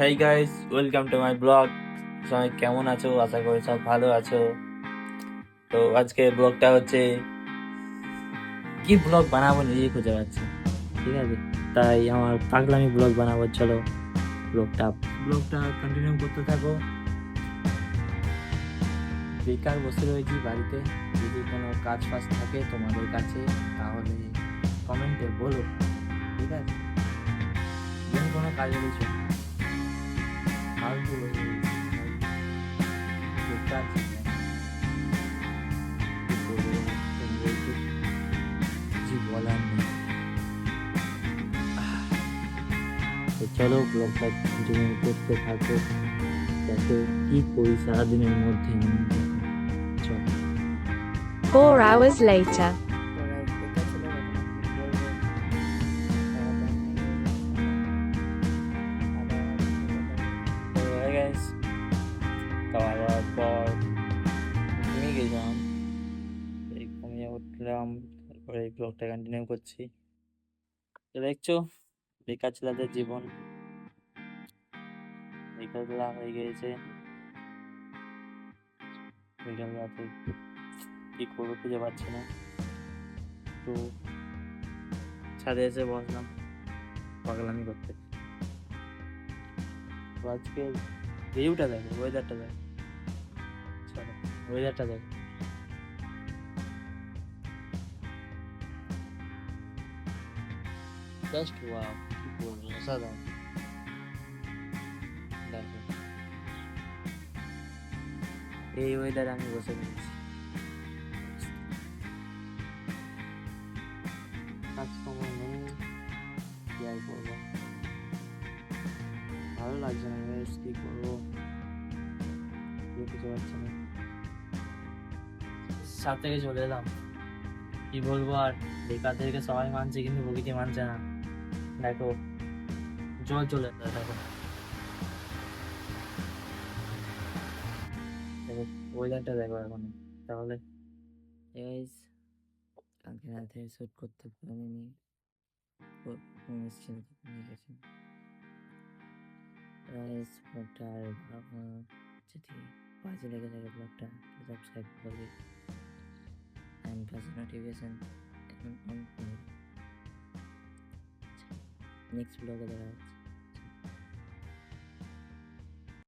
Hey guys, welcome to my blog. সবাই কেমন আছো? আশা করি সব ভালো আছো। তো আজকে ব্লগটা হচ্ছে কি ব্লগ বানাবো নিজেই খুঁজে পাচ্ছি, ঠিক আছে? তাই আমার পাগলামি ব্লগ বানাবো। চলো ব্লগটা ব্লগটা কন্টিনিউ করতে থাকো। বেকার বসে রয়েছি বাড়িতে, যদি কোনো কাজ ফাজ থাকে তোমাদের কাছে তাহলে কমেন্টে বলো, ঠিক আছে? যদি কোনো কাজ রয়েছে ফালতু বসে রয়েছি, বেকার কি করবো তোমাদের তো কিছু বলার নেই। তো চলো ব্লগটা কন্টিনিউ করতে থাকো, দেখো কি করি সারাদিনের মধ্যে আমি। চলো। 4 hours later. তো guys, খাওয়া দাওয়ার পর ঘুমিয়ে গেছিলাম, এই ঘুমিয়ে উঠলাম, তারপরে এই ব্লগটা কন্টিনিউ করছি। তো দেখছো বেকার ছেলেদের জীবন, বিকালবেলা হয়ে গিয়েছে, বিকালবেলাতে কি করবো খুঁজে পাচ্ছি না। তো ছাদে এসে বসলাম পাগলামি করতে। তো আজকে ভিউটা দেখো, ওয়েদারটা দেখো, চলো ওয়েদারটা দেখো, জাস্ট ওয়াও, কি বলবো, অসাধারণ। দেখো এই ওয়েদারে আমি বসে রয়েছি, কাজ সময় নেই, কি আর করবো, ভালো লাগছে না বেশ, কি করবো কিছু পারছি না। সাত থেকে চলে এলাম, কি বলবো আর, বেকারদেরকে সবাই মানছে কিন্তু প্রকৃতি মানছে না। দেখো জল চলে এলো, দেখো দেখো ওয়েদারটা দেখো এখন। তাহলে গাইস, কালকে রাতে শ্যুট করতে পারিনি, ছিল তো কমে গেছে গাইস। ব্লগটা আর যদি বাজে লেগে থাকে ব্লগটা সাবস্ক্রাইব করবে অ্যান্ড পাশে নোটিফিকেশন অন করবে। নেক্সট ব্লগে দেখা হচ্ছে।